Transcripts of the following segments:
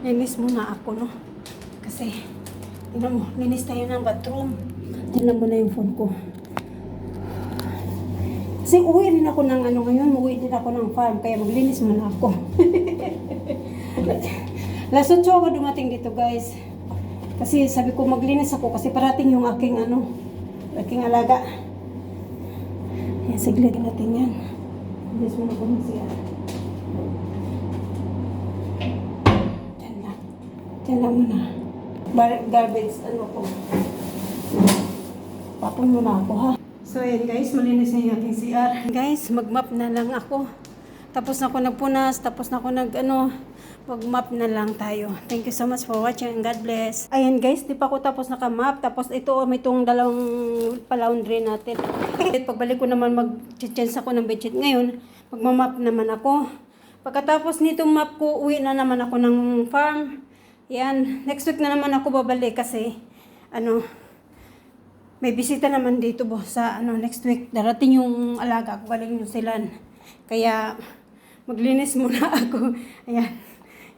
linis muna ako, no? Kasi, tignan mo, linis tayo ng bathroom. Tignan mo na yung phone ko. Kasi uwi rin ako ng ano ngayon, uwi din ako ng farm, kaya maglinis muna ako. Alas 8 ako dumating dito, guys. Kasi sabi ko maglinis ako kasi parating yung aking aking alaga. Yan, saglit natin yan. Linis muna ko siya. Diyan lang muna. Garbage, ko. Papon muna ako, ha. So, ayan guys, malinis na yung aking CR. Guys, mag-map na lang ako. Tapos na ako nagpunas, tapos na ako mag-map na lang tayo. Thank you so much for watching and God bless. Ayan guys, di pa ako tapos naka-map. Tapos ito, may itong dalawang pa-laundry natin. Pagbalik ko naman, mag-change ako ng bedsheet ngayon. Magmamap naman ako. Pagkatapos nitong map ko, uwi na naman ako ng farm. Yan, next week na naman ako babalik kasi, may bisita naman dito sa next week. Darating yung alaga ko galing New Zealand. Kaya maglinis muna ako. Ayan.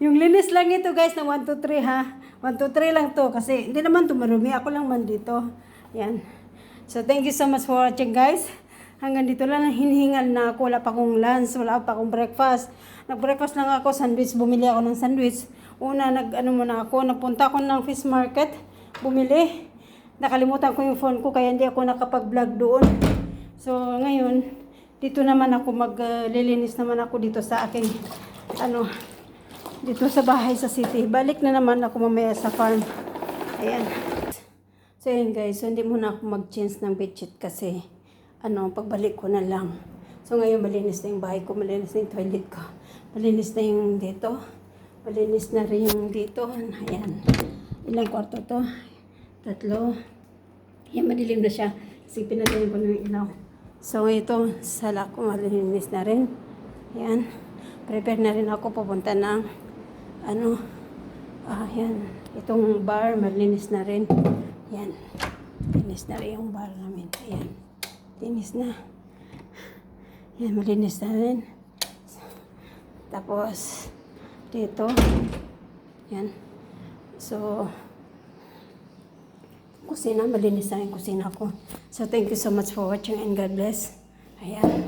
Yung linis lang ito guys na 1, 2, 3 ha. 1, 2, 3 lang to kasi hindi naman tumarumi. Ako lang man dito. Ayan. So thank you so much for watching guys. Hanggang dito lang hinihingal na ako. Wala pa akong lunch. Wala pa akong breakfast. Nag-breakfast lang ako. Sandwich. Bumili ako ng sandwich. Una muna ako. Nagpunta ako ng fish market. Bumili. Nakalimutan ko yung phone ko kaya hindi ako nakapag-vlog doon. So, ngayon, dito naman ako maglilinis naman ako dito sa aking, dito sa bahay sa city. Balik na naman ako mamaya sa farm. Ayan. So, ayan guys. So, hindi muna ako mag-change ng bedsheet kasi, pagbalik ko na lang. So, ngayon, malinis na yung bahay ko. Malinis na yung toilet ko. Malinis na yung dito. Malinis na rin yung dito. Ayan. Ilang kwarto to? 3. Yan, madilim na siya. Kasi pinadilim ko ng ilaw. So, ito, sala ko, malinis na rin. Yan. Prepare na rin ako. Pupunta ng, yan. Itong bar, malinis na rin. Yan. Linis na rin yung bar namin. Ayan. Linis na. Yan, malinis na rin. Tapos, dito. Yan. So, kusina, malinis na yung kusina ko. So, thank you so much for watching and God bless. Ayan.